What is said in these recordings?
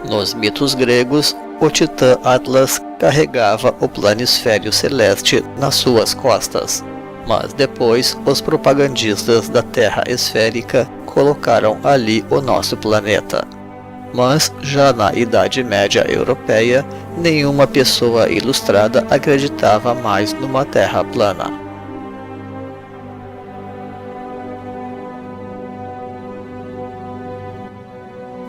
Nos mitos gregos, o titã Atlas carregava o planisfério celeste nas suas costas, mas depois os propagandistas da Terra esférica colocaram ali o nosso planeta. Mas, já na Idade Média Europeia, nenhuma pessoa ilustrada acreditava mais numa Terra plana.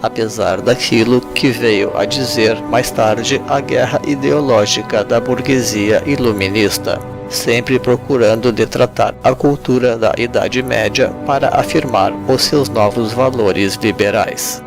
Apesar daquilo que veio a dizer mais tarde a guerra ideológica da burguesia iluminista, sempre procurando detratar a cultura da Idade Média para afirmar os seus novos valores liberais.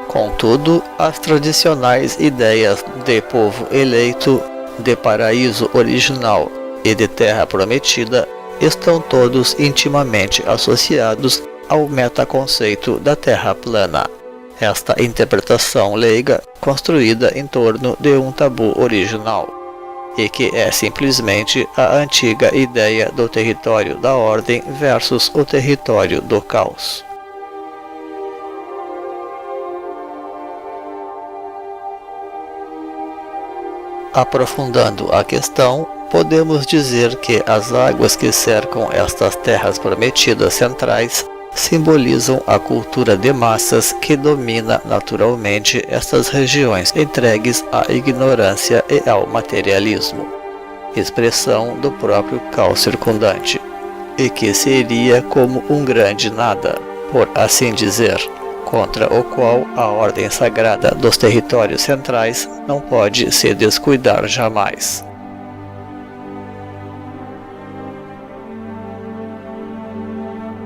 Contudo, as tradicionais ideias de povo eleito, de paraíso original e de terra prometida estão todos intimamente associados ao metaconceito da Terra plana. Esta interpretação leiga construída em torno de um tabu original, e que é simplesmente a antiga ideia do território da ordem versus o território do caos. Aprofundando a questão, podemos dizer que as águas que cercam estas terras prometidas centrais simbolizam a cultura de massas que domina naturalmente estas regiões entregues à ignorância e ao materialismo, expressão do próprio caos circundante, e que seria como um grande nada, por assim dizer, contra o qual a ordem sagrada dos territórios centrais não pode se descuidar jamais.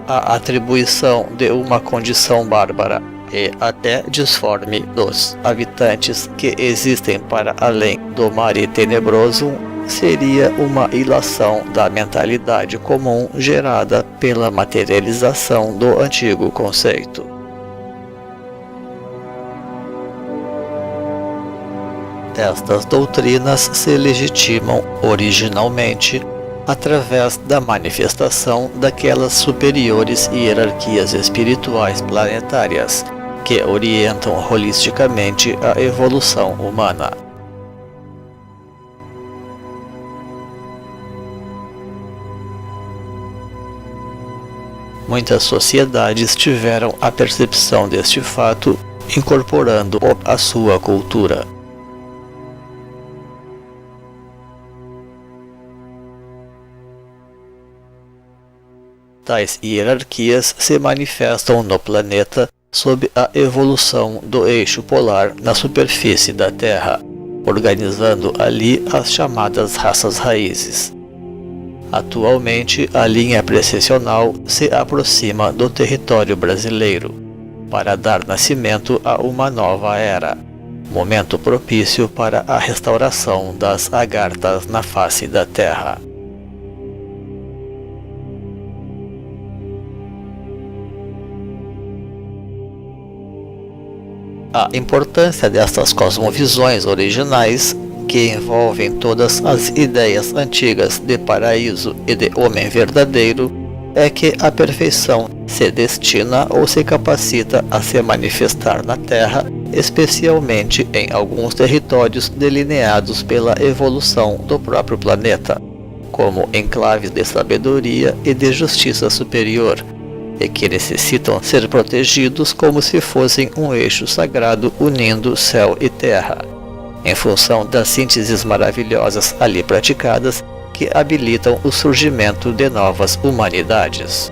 A atribuição de uma condição bárbara e até disforme dos habitantes que existem para além do mare tenebroso seria uma ilação da mentalidade comum gerada pela materialização do antigo conceito. Estas doutrinas se legitimam originalmente através da manifestação daquelas superiores hierarquias espirituais planetárias que orientam holisticamente a evolução humana. Muitas sociedades tiveram a percepção deste fato, incorporando-o à sua cultura. Tais hierarquias se manifestam no planeta sob a evolução do eixo polar na superfície da Terra, organizando ali as chamadas raças raízes. Atualmente, a linha precessional se aproxima do território brasileiro, para dar nascimento a uma nova era, momento propício para a restauração das agarthas na face da Terra. A importância destas cosmovisões originais, que envolvem todas as ideias antigas de paraíso e de homem verdadeiro, é que a perfeição se destina ou se capacita a se manifestar na Terra, especialmente em alguns territórios delineados pela evolução do próprio planeta, como enclaves de sabedoria e de justiça superior, e que necessitam ser protegidos como se fossem um eixo sagrado unindo céu e terra, em função das sínteses maravilhosas ali praticadas que habilitam o surgimento de novas humanidades.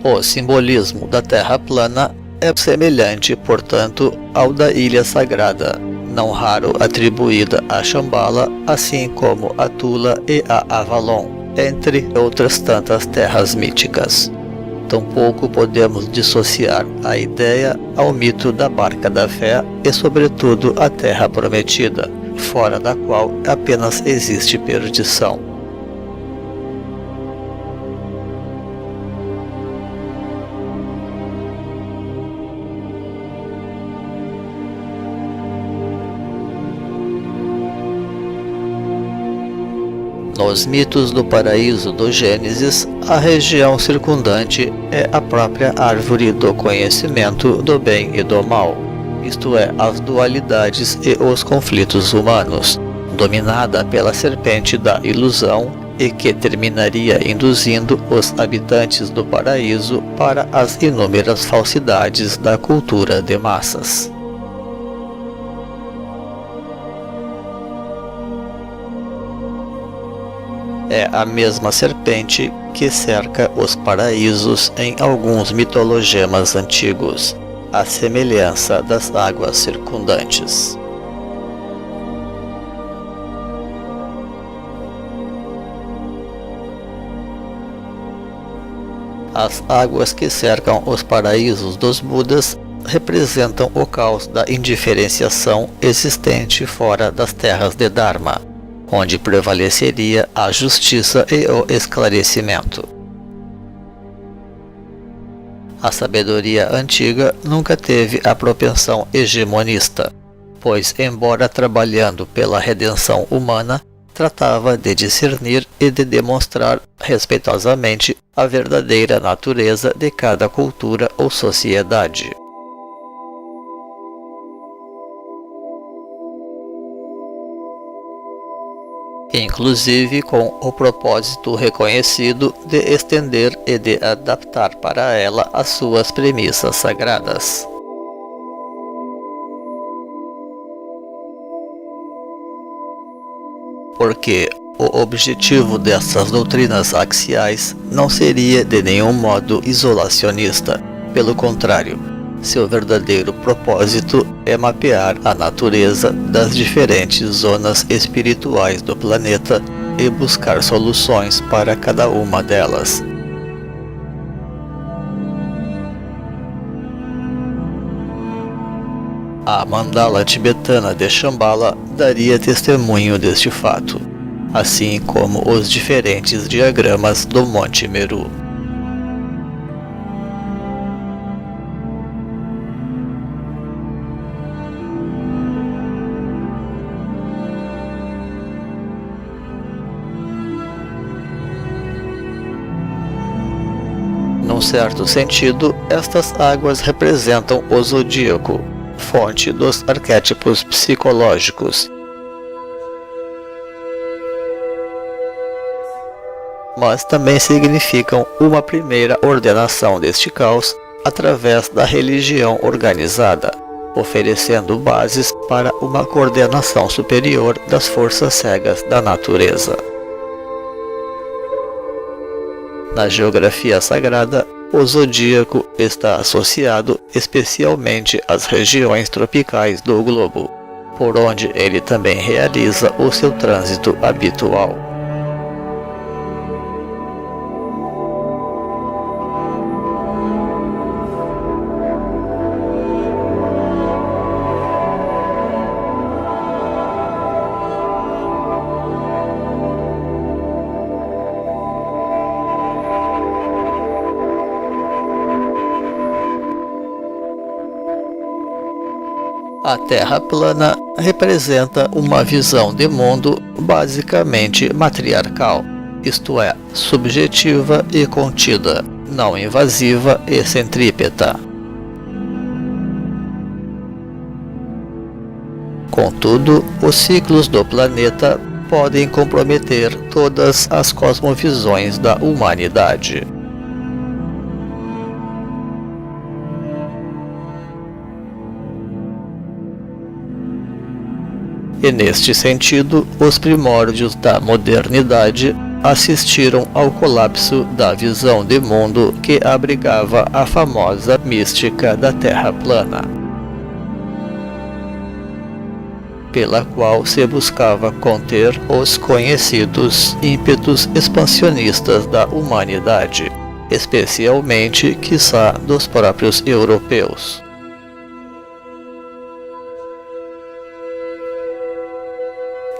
O simbolismo da Terra plana é semelhante, portanto, ao da Ilha Sagrada, não raro atribuída a Shambhala, assim como a Tula e a Avalon, entre outras tantas terras míticas. Tampouco podemos dissociar a ideia ao mito da Barca da Fé e, sobretudo, a Terra Prometida, fora da qual apenas existe perdição. Nos mitos do paraíso do Gênesis, a região circundante é a própria árvore do conhecimento do bem e do mal, isto é, as dualidades e os conflitos humanos, dominada pela serpente da ilusão e que terminaria induzindo os habitantes do paraíso para as inúmeras falsidades da cultura de massas. É a mesma serpente que cerca os paraísos em alguns mitologemas antigos, à semelhança das águas circundantes. As águas que cercam os paraísos dos Budas representam o caos da indiferenciação existente fora das terras de Dharma, onde prevaleceria a justiça e o esclarecimento. A sabedoria antiga nunca teve a propensão hegemonista, pois, embora trabalhando pela redenção humana, tratava de discernir e de demonstrar respeitosamente a verdadeira natureza de cada cultura ou sociedade. Inclusive com o propósito reconhecido de estender e de adaptar para ela as suas premissas sagradas. Porque o objetivo dessas doutrinas axiais não seria de nenhum modo isolacionista, pelo contrário, seu verdadeiro propósito é mapear a natureza das diferentes zonas espirituais do planeta e buscar soluções para cada uma delas. A mandala tibetana de Shambhala daria testemunho deste fato, assim como os diferentes diagramas do Monte Meru. Num certo sentido, estas águas representam o zodíaco, fonte dos arquétipos psicológicos. Mas também significam uma primeira ordenação deste caos através da religião organizada, oferecendo bases para uma coordenação superior das forças cegas da natureza. Na geografia sagrada, o zodíaco está associado especialmente às regiões tropicais do globo, por onde ele também realiza o seu trânsito habitual. A Terra plana representa uma visão de mundo basicamente matriarcal, isto é, subjetiva e contida, não invasiva e centrípeta. Contudo, os ciclos do planeta podem comprometer todas as cosmovisões da humanidade. E neste sentido, os primórdios da modernidade assistiram ao colapso da visão de mundo que abrigava a famosa mística da Terra plana. pela qual se buscava conter os conhecidos ímpetos expansionistas da humanidade, especialmente, quiçá, dos próprios europeus.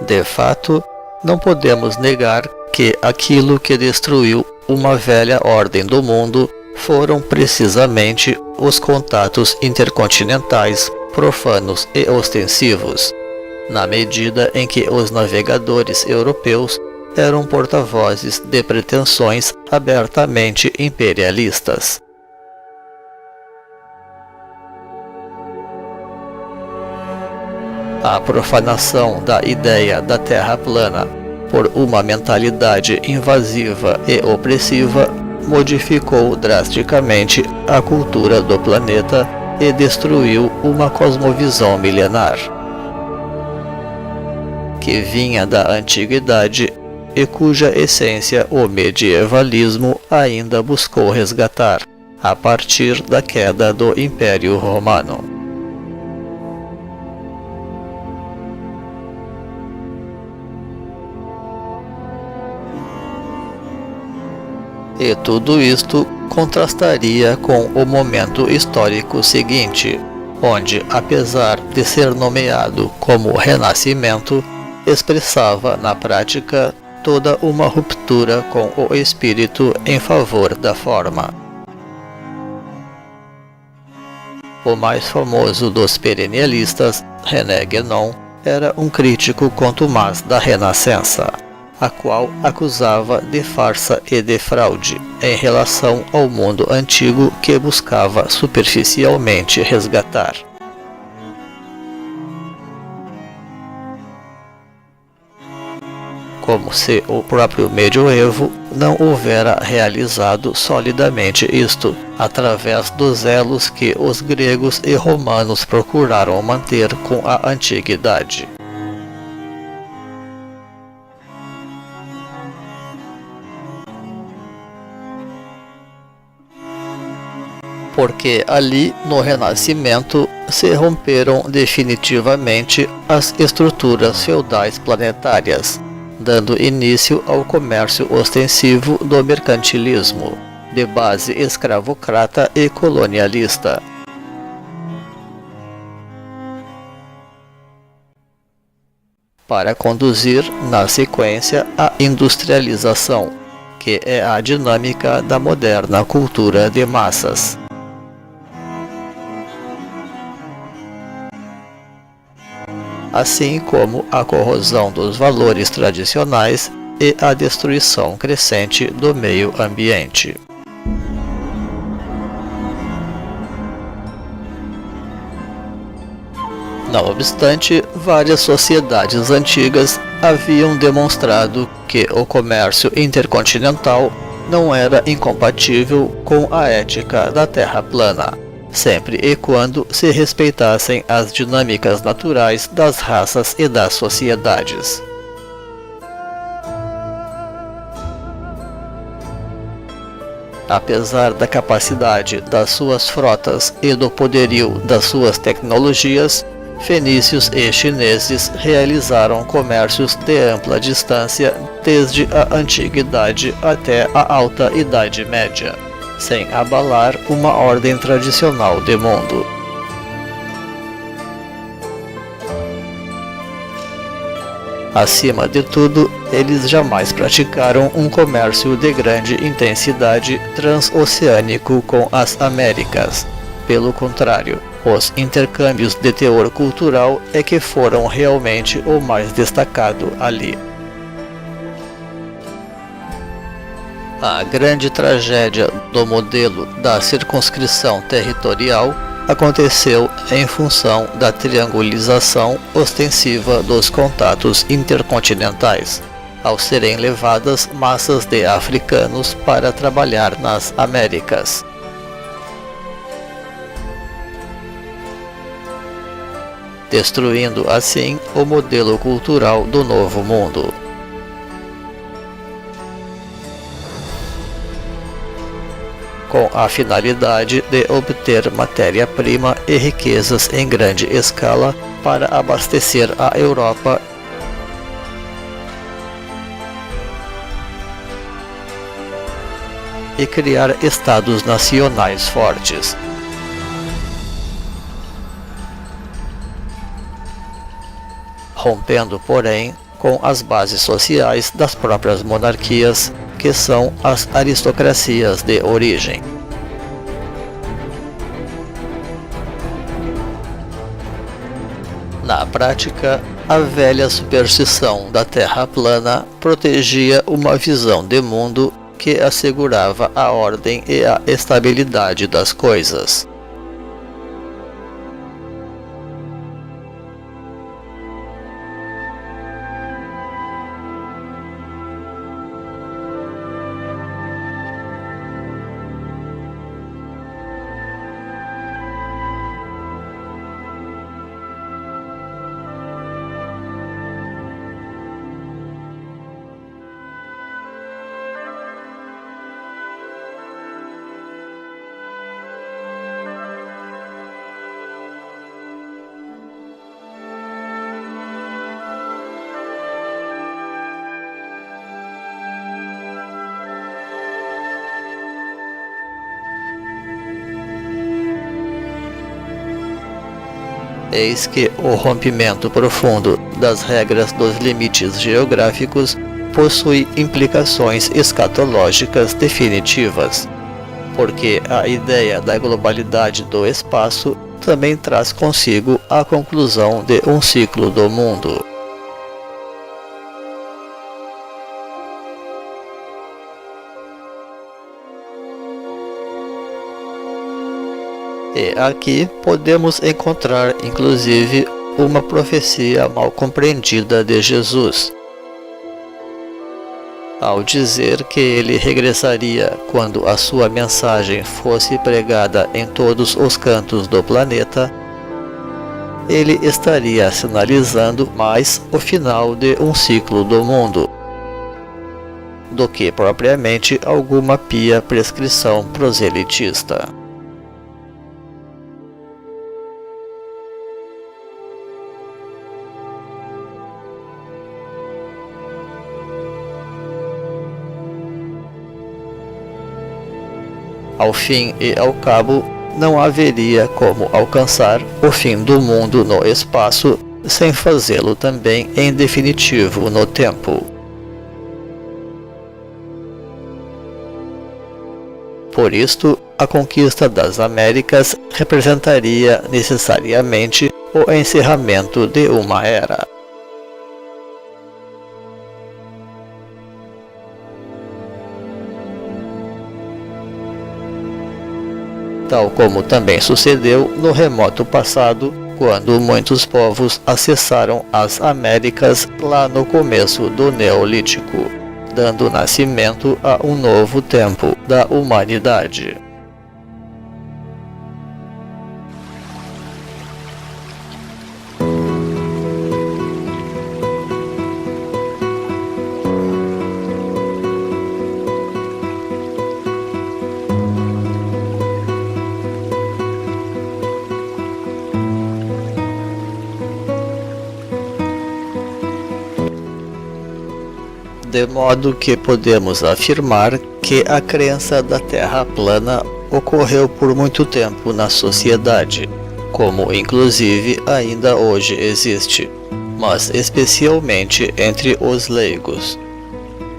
De fato, não podemos negar que aquilo que destruiu uma velha ordem do mundo foram precisamente os contatos intercontinentais, profanos e ostensivos, na medida em que os navegadores europeus eram porta-vozes de pretensões abertamente imperialistas. A profanação da ideia da Terra plana por uma mentalidade invasiva e opressiva modificou drasticamente a cultura do planeta e destruiu uma cosmovisão milenar, que vinha da antiguidade e cuja essência o medievalismo ainda buscou resgatar, a partir da queda do Império Romano. E tudo isto contrastaria com o momento histórico seguinte, onde, apesar de ser nomeado como Renascimento, expressava na prática toda uma ruptura com o espírito em favor da forma. O mais famoso dos perennialistas, René Guénon, era um crítico contumaz da Renascença, a qual acusava de farsa e de fraude em relação ao mundo antigo que buscava superficialmente resgatar. Como se o próprio medioevo não houvera realizado solidamente isto, através dos elos que os gregos e romanos procuraram manter com a antiguidade. Porque ali, no Renascimento, se romperam definitivamente as estruturas feudais planetárias, dando início ao comércio ostensivo do mercantilismo, de base escravocrata e colonialista. Para conduzir, na sequência, a industrialização, que é a dinâmica da moderna cultura de massas. Assim como a corrosão dos valores tradicionais e a destruição crescente do meio ambiente. Não obstante, várias sociedades antigas haviam demonstrado que o comércio intercontinental não era incompatível com a ética da Terra plana, sempre e quando se respeitassem as dinâmicas naturais das raças e das sociedades. Apesar da capacidade das suas frotas e do poderio das suas tecnologias, fenícios e chineses realizaram comércios de ampla distância desde a Antiguidade até a Alta Idade Média, sem abalar uma ordem tradicional de mundo. Acima de tudo, eles jamais praticaram um comércio de grande intensidade transoceânico com as Américas. Pelo contrário, os intercâmbios de teor cultural é que foram realmente o mais destacado ali. A grande tragédia do modelo da circunscrição territorial aconteceu em função da triangulização ostensiva dos contatos intercontinentais, ao serem levadas massas de africanos para trabalhar nas Américas. Destruindo assim o modelo cultural do Novo Mundo. Com a finalidade de obter matéria-prima e riquezas em grande escala, para abastecer a Europa e criar estados nacionais fortes. Rompendo, porém, com as bases sociais das próprias monarquias, que são as aristocracias de origem. Na prática, a velha superstição da Terra plana protegia uma visão de mundo que assegurava a ordem e a estabilidade das coisas. Eis que o rompimento profundo das regras dos limites geográficos possui implicações escatológicas definitivas, porque a ideia da globalidade do espaço também traz consigo a conclusão de um ciclo do mundo. E aqui podemos encontrar, inclusive, uma profecia mal compreendida de Jesus, ao dizer que ele regressaria quando a sua mensagem fosse pregada em todos os cantos do planeta. Ele estaria sinalizando mais o final de um ciclo do mundo, do que propriamente alguma pia prescrição proselitista. Ao fim e ao cabo, não haveria como alcançar o fim do mundo no espaço sem fazê-lo também em definitivo no tempo. Por isto, a conquista das Américas representaria necessariamente o encerramento de uma era. Tal como também sucedeu no remoto passado, quando muitos povos acessaram as Américas lá no começo do Neolítico, dando nascimento a um novo tempo da humanidade. De modo que podemos afirmar que a crença da Terra plana ocorreu por muito tempo na sociedade, como inclusive ainda hoje existe, mas especialmente entre os leigos.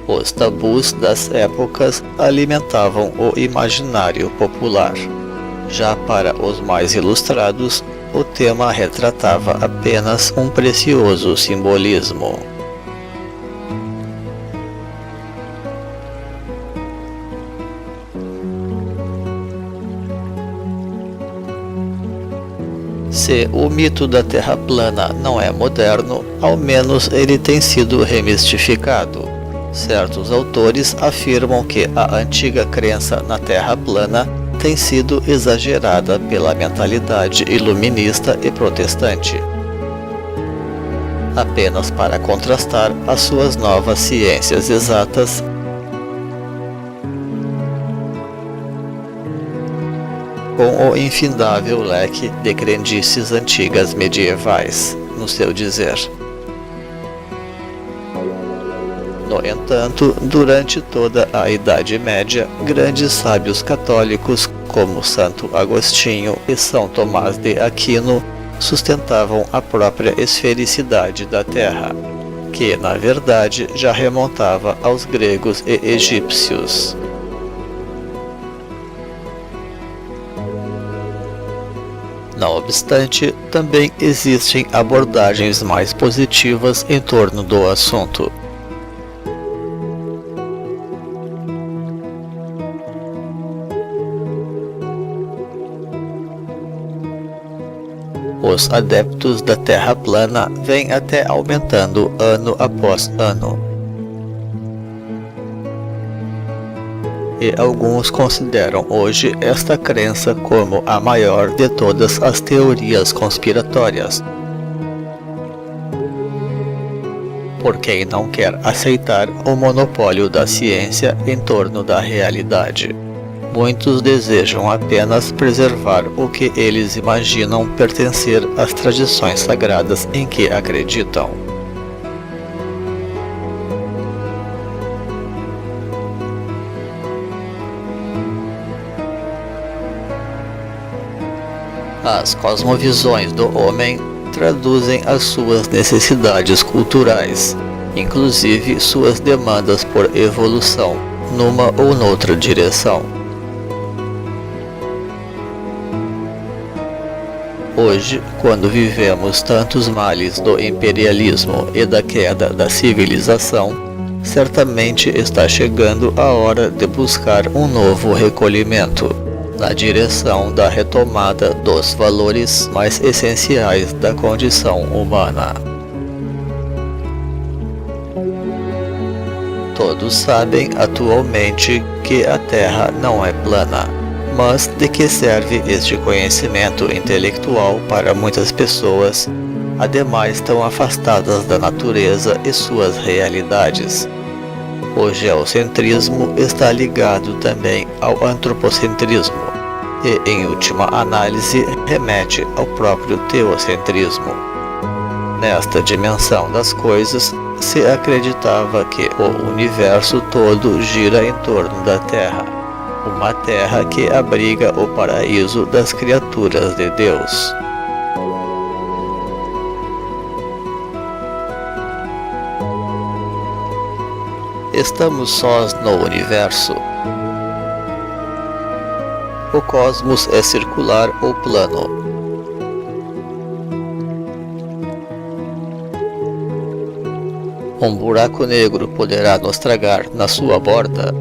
Os tabus das épocas alimentavam o imaginário popular. Já para os mais ilustrados, o tema retratava apenas um precioso simbolismo. Se o mito da Terra plana não é moderno, ao menos ele tem sido remistificado. Certos autores afirmam que a antiga crença na Terra plana tem sido exagerada pela mentalidade iluminista e protestante, apenas para contrastar as suas novas ciências exatas com o infindável leque de crendices antigas medievais, no seu dizer. No entanto, durante toda a Idade Média, grandes sábios católicos, como Santo Agostinho e São Tomás de Aquino, sustentavam a própria esfericidade da Terra, que, na verdade, já remontava aos gregos e egípcios. Não obstante, também existem abordagens mais positivas em torno do assunto. Os adeptos da Terra plana vêm até aumentando ano após ano. E alguns consideram hoje esta crença como a maior de todas as teorias conspiratórias. Por quem não quer aceitar o monopólio da ciência em torno da realidade. Muitos desejam apenas preservar o que eles imaginam pertencer às tradições sagradas em que acreditam. As cosmovisões do homem traduzem as suas necessidades culturais, inclusive suas demandas por evolução, numa ou noutra direção. Hoje, quando vivemos tantos males do imperialismo e da queda da civilização, certamente está chegando a hora de buscar um novo recolhimento, na direção da retomada dos valores mais essenciais da condição humana. Todos sabem atualmente que a Terra não é plana. Mas de que serve este conhecimento intelectual para muitas pessoas, ademais tão afastadas da natureza e suas realidades? O geocentrismo está ligado também ao antropocentrismo e, em última análise, remete ao próprio teocentrismo. Nesta dimensão das coisas, se acreditava que o universo todo gira em torno da Terra. Uma terra que abriga o paraíso das criaturas de Deus. Estamos sós no universo. O cosmos é circular ou plano. Um buraco negro poderá nos tragar na sua borda?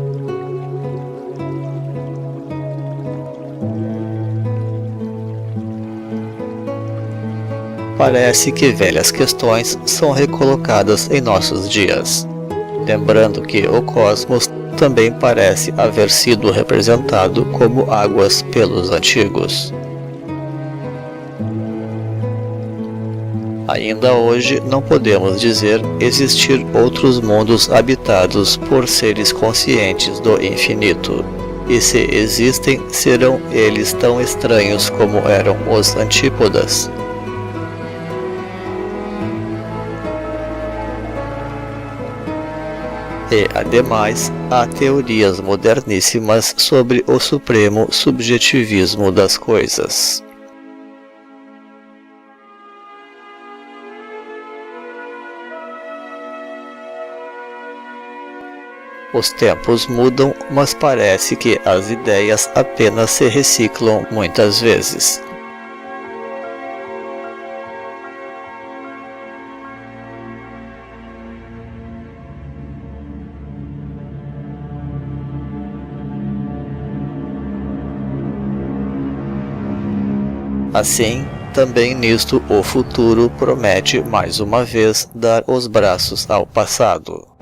Parece que velhas questões são recolocadas em nossos dias, lembrando que o cosmos também parece haver sido representado como águas pelos antigos. Ainda hoje não podemos dizer existir outros mundos habitados por seres conscientes do infinito, e se existem, serão eles tão estranhos como eram os antípodas. E, ademais, há teorias moderníssimas sobre o supremo subjetivismo das coisas. Os tempos mudam, mas parece que as ideias apenas se reciclam muitas vezes. Assim, também nisto o futuro promete mais uma vez dar os braços ao passado.